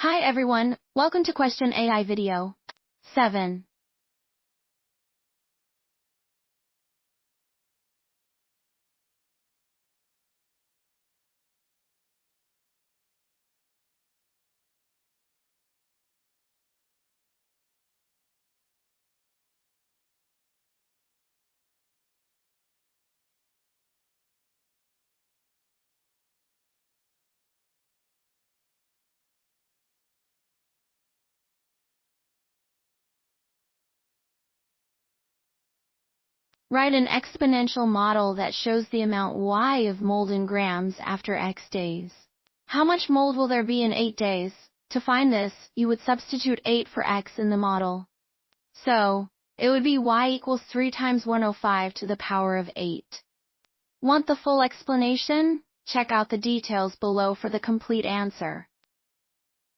Hi everyone, welcome to Question AI video 7. Write an exponential model that shows the amount y of mold in grams after x days. How much mold will there be in 8 days? To find this, you would substitute 8 for x in the model. So, it would be y equals 3 times 105 to the power of 8. Want the full explanation? Check out the details below for the complete answer.